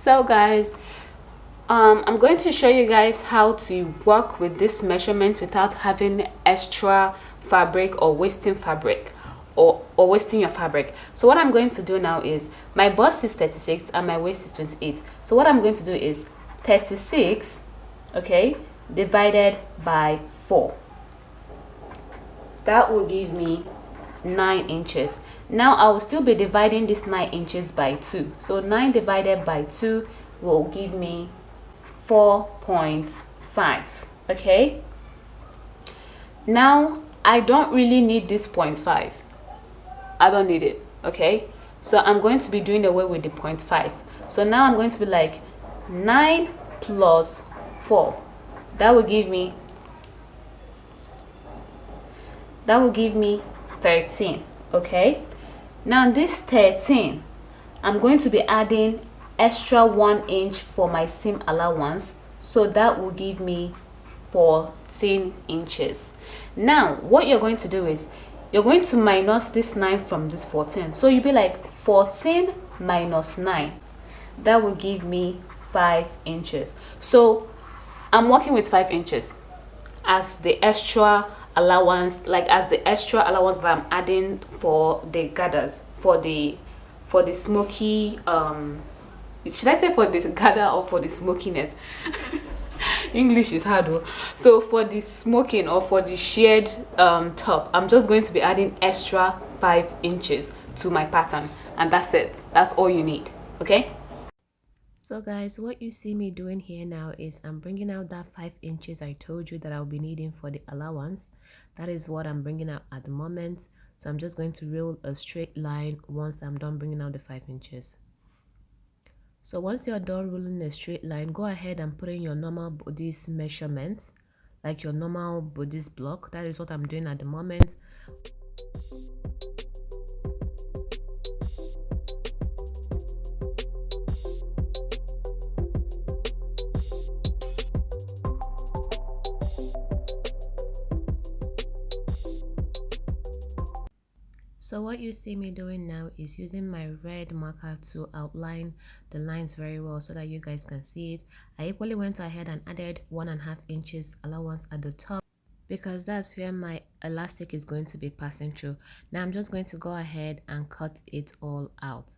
So guys, I'm going to show you guys how to work with this measurement without having extra fabric or wasting fabric or wasting your fabric. So what I'm going to do now is, my bust is 36 and my waist is 28. So what I'm going to do is 36, okay, divided by 4. That will give me 9 inches. Now I will still be dividing this 9 inches by 2. So 9 divided by 2 will give me 4.5. okay, now I don't really need this 0.5. I don't need it. Okay, so I'm going to be doing away with the 0.5. So now I'm going to be like 9 plus 4. That will give me 13. Okay, now this 13, I'm going to be adding extra 1 inch for my seam allowance, so that will give me 14 inches. Now what you're going to do is, you're going to minus this 9 from this 14. So you'll be like 14 minus 9. That will give me 5 inches. So I'm working with 5 inches as the extra allowance, as the extra allowance that I'm adding for the gathers, for the smoky, should I say for this gather or for the smokiness? English is hard though. So for the smoking or for the sheared top, I'm just going to be adding extra 5 inches to my pattern, and that's it. That's all you need. Okay, so guys, what you see me doing here now is I'm bringing out that 5 inches I told you that I'll be needing for the allowance. That is what I'm bringing out at the moment. So I'm just going to rule a straight line once I'm done bringing out the 5 inches. So once you're done ruling a straight line, go ahead and put in your normal bodice measurements, like your normal bodice block. That is what I'm doing at the moment. So what you see me doing now is using my red marker to outline the lines very well so that you guys can see it. I equally went ahead and added 1.5 inches allowance at the top, because that's where my elastic is going to be passing through. Now I'm just going to go ahead and cut it all out.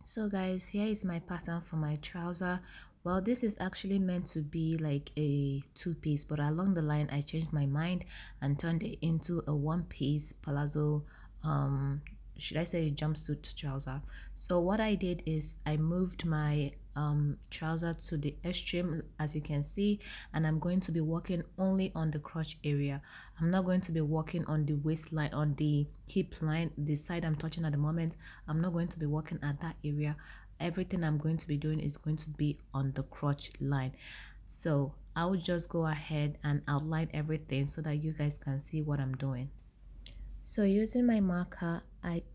So guys, here is my pattern for my trouser. Well, this is actually meant to be like a 2-piece, but along the line I changed my mind and turned it into a 1-piece palazzo, should I say jumpsuit trouser. So what I did is I moved my trouser to the extreme, as you can see, and I'm going to be working only on the crotch area. I'm not going to be working on the waistline, on the hip line, the side I'm touching at the moment. I'm not going to be working at that area. Everything I'm going to be doing is going to be on the crotch line. So I will just go ahead and outline everything so that you guys can see what I'm doing. So using my marker,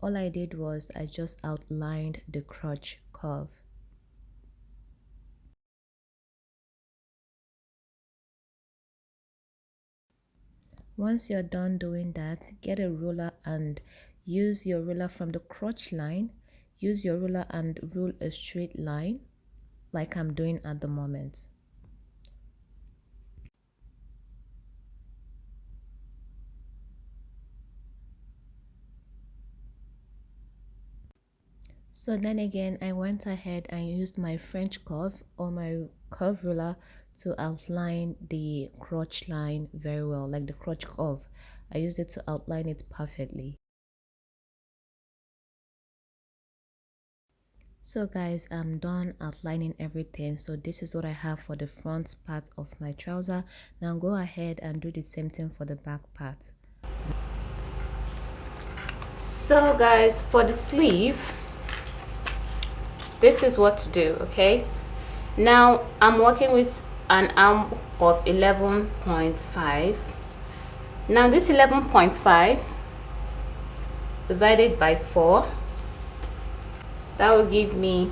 all I did was I just outlined the crotch curve. Once you're done doing that, get a ruler and use your ruler from the crotch line. Use your ruler and rule a straight line like I'm doing at the moment. So then again, I went ahead and used my French curve or my curve ruler to outline the crotch line very well, like the crotch curve. I used it to outline it perfectly. So guys, I'm done outlining everything. So this is what I have for the front part of my trouser. Now go ahead and do the same thing for the back part. so guys, for the sleeve, this is what to do. Okay, now I'm working with an arm of 11.5. Now this 11.5 divided by 4, that will give me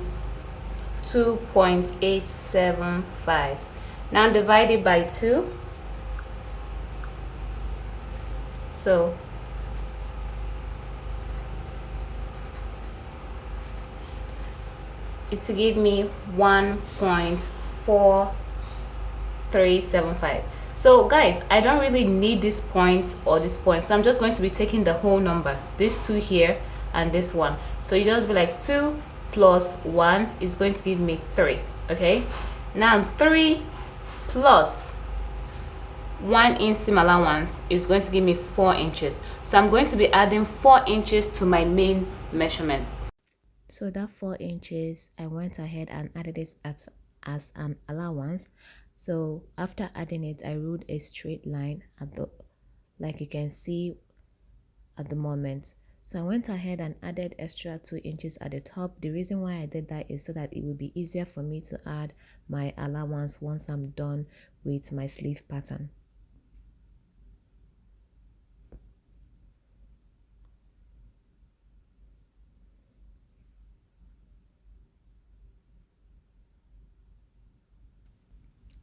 2.875. Now divided by 2, So it will give me 1.4375. So guys, I don't really need this point or this point, so I'm just going to be taking the whole number, this 2 here and this one. So you just be like 2 plus 1 is going to give me 3. Okay, now 3 plus 1 inch seam allowance is going to give me 4 inches. So I'm going to be adding 4 inches to my main measurement. So that 4 inches, I went ahead and added it as an allowance. So after adding it, I ruled a straight line at the, like you can see at the moment. So I went ahead and added extra 2 inches at the top. The reason why I did that is so that it will be easier for me to add my allowance once I'm done with my sleeve pattern.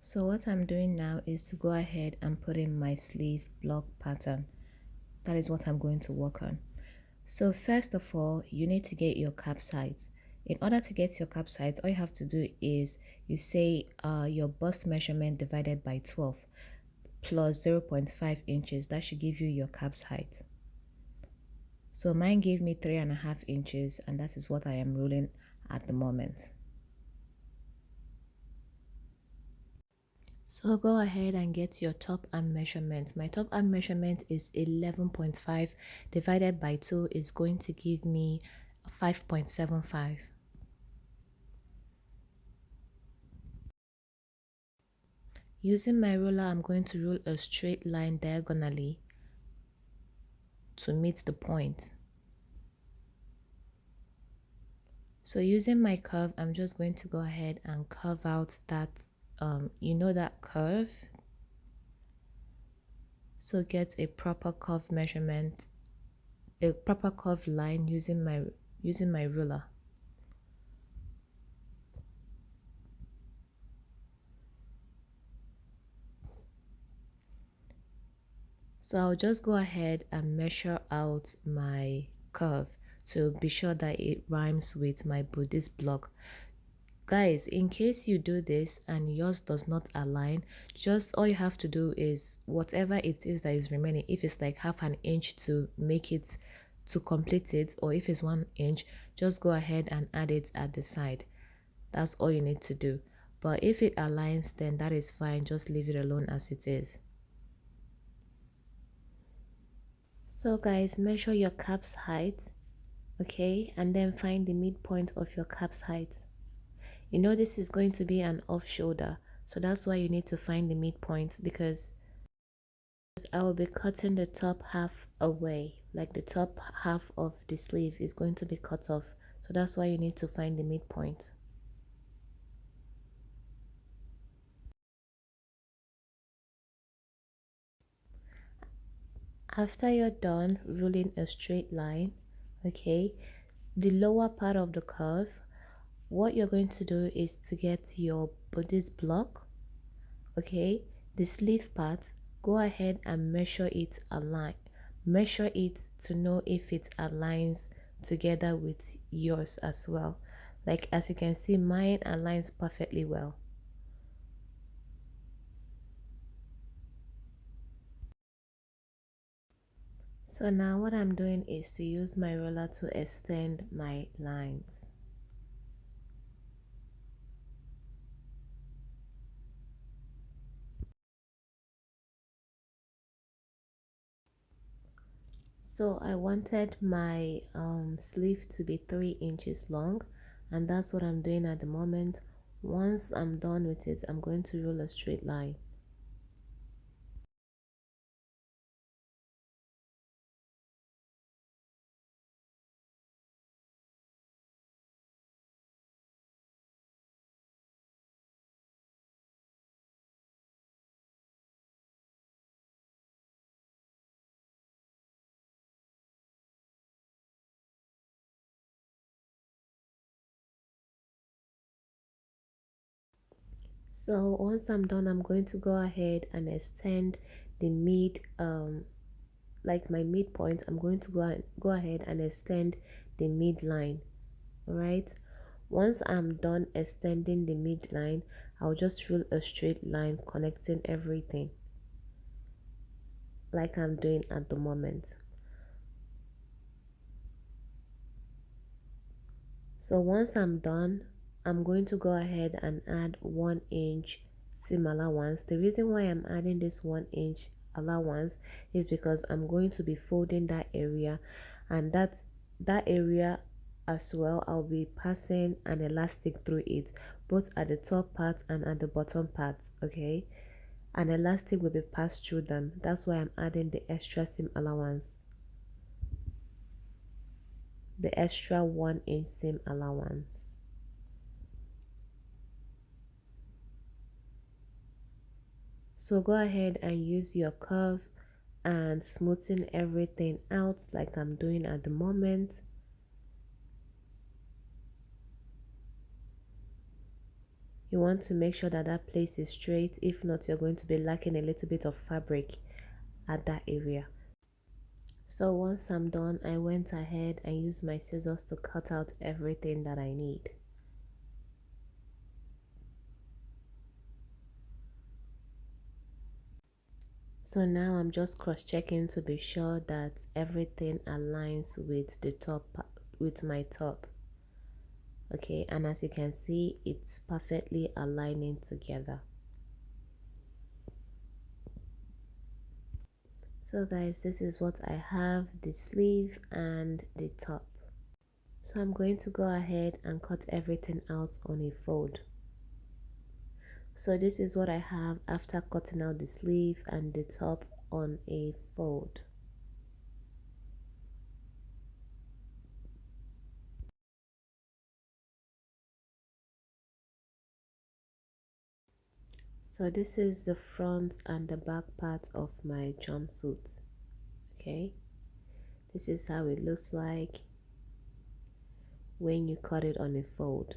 So what I'm doing now is to go ahead and put in my sleeve block pattern. That is what I'm going to work on. So first of all, you need to get your cap size. In order to get your cap size, all you have to do is you say your bust measurement divided by 12 plus 0.5 inches. That should give you your cap's height. So mine gave me 3.5 inches, and that is what I am ruling at the moment. So go ahead and get your top arm measurement. My top arm measurement is 11.5 divided by 2 is going to give me 5.75. Using my ruler, I'm going to rule a straight line diagonally to meet the point. So using my curve, I'm just going to go ahead and curve out that, you know, that curve. So get a proper curve measurement, a proper curve line using my ruler. So I'll just go ahead and measure out my curve to be sure that it rhymes with my bodice block. Guys, in case you do this and yours does not align, just all you have to do is whatever it is that is remaining, if it's like half an inch to make it, to complete it, or if it's 1 inch, just go ahead and add it at the side. That's all you need to do. But if it aligns, then that is fine, just leave it alone as it is. So guys, measure your cap's height, okay, and then find the midpoint of your cap's height. You know this is going to be an off shoulder, so that's why you need to find the midpoint, because I will be cutting the top half away, like the top half of the sleeve is going to be cut off, so that's why you need to find the midpoint. After you're done ruling a straight line, okay, the lower part of the curve, what you're going to do is to get your bodice block, okay, the sleeve part, go ahead and measure it measure it to know if it aligns together with yours as well. Like as you can see, mine aligns perfectly well. So now what I'm doing is to use my ruler to extend my lines. So I wanted my sleeve to be 3 inches long, and that's what I'm doing at the moment. Once I'm done with it, I'm going to rule a straight line. So once I'm done, I'm going to go ahead and extend the like my midpoint, I'm going to go ahead and extend the midline. All right, once I'm done extending the midline, I'll just rule a straight line connecting everything like I'm doing at the moment. So once I'm done, I'm going to go ahead and add 1-inch seam allowance. The reason why I'm adding this 1-inch allowance is because I'm going to be folding that area, and that area as well, I'll be passing an elastic through it, both at the top part and at the bottom part. Okay, an elastic will be passed through them. That's why I'm adding the extra seam allowance, the extra 1-inch seam allowance. So go ahead and use your curve and smoothen everything out like I'm doing at the moment. You want to make sure that that place is straight. If not, you're going to be lacking a little bit of fabric at that area. So once I'm done, I went ahead and used my scissors to cut out everything that I need. So now I'm just cross-checking to be sure that everything aligns with the top, with my top. Okay, and as you can see, it's perfectly aligning together. So guys, this is what I have, the sleeve and the top. So I'm going to go ahead and cut everything out on a fold. So this is what I have after cutting out the sleeve and the top on a fold. So this is the front and the back part of my jumpsuit. Okay, this is how it looks like when you cut it on a fold.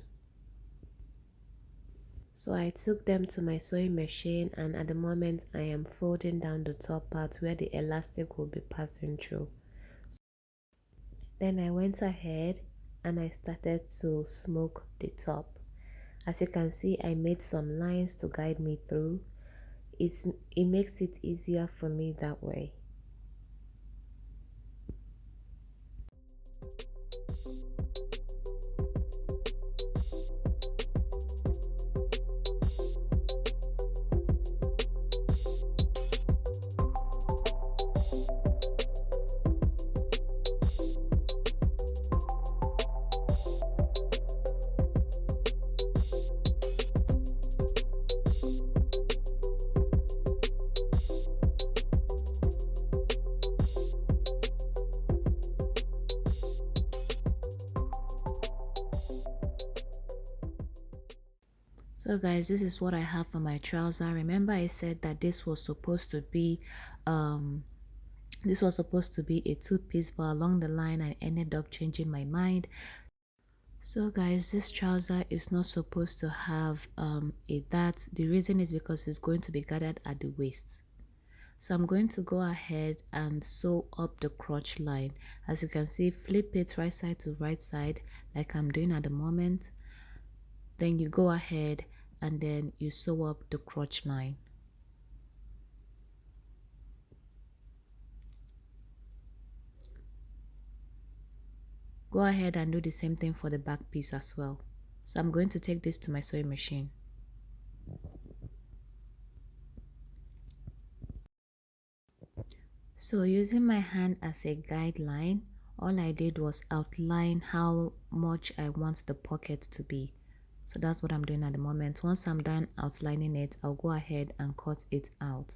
So I took them to my sewing machine, and at the moment I am folding down the top part where the elastic will be passing through. Then I went ahead and I started to smoke the top. As you can see, I made some lines to guide me through. It makes it easier for me that way. So guys, this is what I have for my trouser. Remember I said that this was supposed to be a two-piece, but along the line I ended up changing my mind. So guys, this trouser is not supposed to have a dart. The reason is because it's going to be gathered at the waist. So I'm going to go ahead and sew up the crotch line. As you can see, flip it right side to right side like I'm doing at the moment. Then you go ahead and then you sew up the crotch line. Go ahead and do the same thing for the back piece as well. So I'm going to take this to my sewing machine. So using my hand as a guideline, all I did was outline how much I want the pocket to be. So that's what I'm doing at the moment. Once I'm done outlining it, I'll go ahead and cut it out.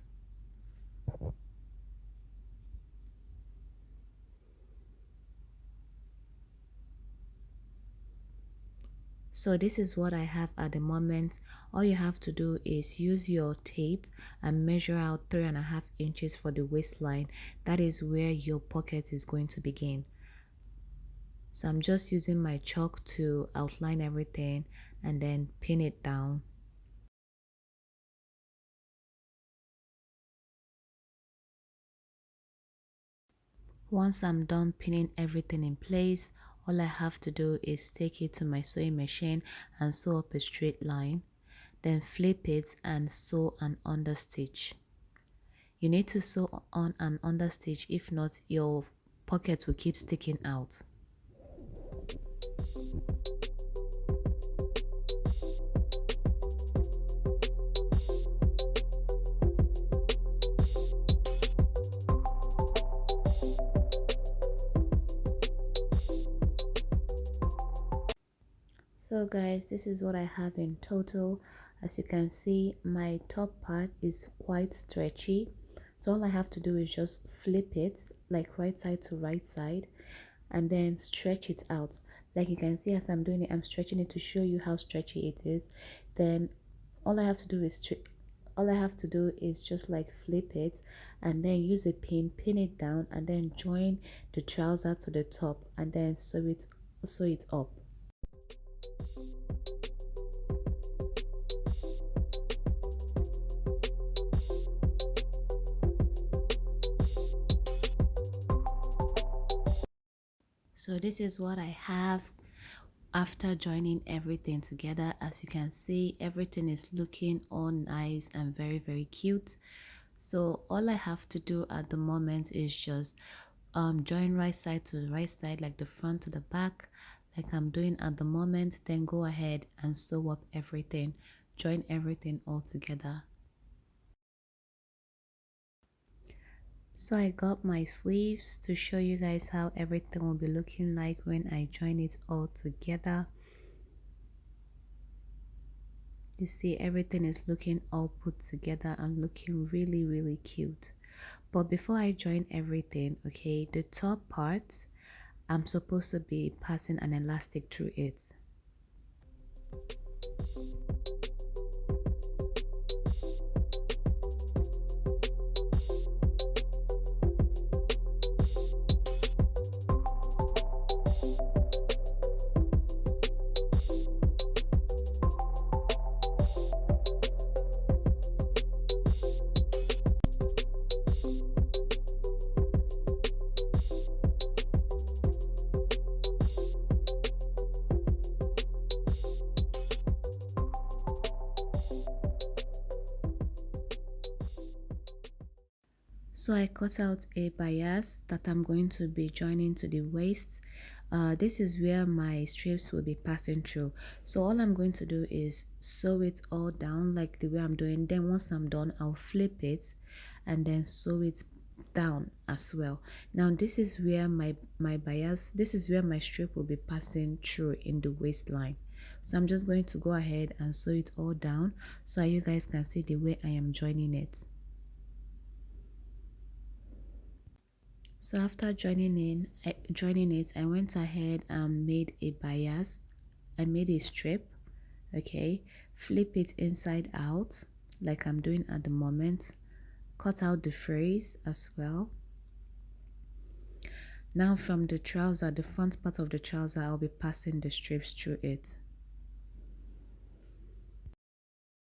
So this is what I have at the moment. All you have to do is use your tape and measure out 3.5 inches for the waistline. That is where your pocket is going to begin. So I'm just using my chalk to outline everything and then pin it down. Once I'm done pinning everything in place, all I have to do is take it to my sewing machine and sew up a straight line, then flip it and sew an understitch. You need to sew on an understitch, if not your pocket will keep sticking out. So guys, this is what I have in total. As you can see, my top part is quite stretchy, so all I have to do is just flip it like right side to right side and then stretch it out. Like you can see, as I'm doing it, I'm stretching it to show you how stretchy it is. Then all I have to do is just like flip it and then use a pin it down, and then join the trouser to the top and then sew it up. So this is what I have after joining everything together. As you can see, everything is looking all nice and very cute. So all I have to do at the moment is just join right side to right side, like the front to the back, like I'm doing at the moment. Then go ahead and sew up everything, join everything all together. So I got my sleeves to show you guys how everything will be looking like when I join it all together. You see, everything is looking all put together and looking really cute. But before I join everything, okay, the top part, I'm supposed to be passing an elastic through it. So I cut out a bias that I'm going to be joining to the waist. This is where my strips will be passing through. So all I'm going to do is sew it all down like the way I'm doing. Then once I'm done, I'll flip it and then sew it down as well. Now this is where this is where my strip will be passing through in the waistline. So I'm just going to go ahead and sew it all down so you guys can see the way I am joining it. So after joining it, I went ahead and made a bias. I made a strip, okay, flip it inside out like I'm doing at the moment, cut out the fringe as well. Now from the trouser, the front part of the trouser, I'll be passing the strips through it.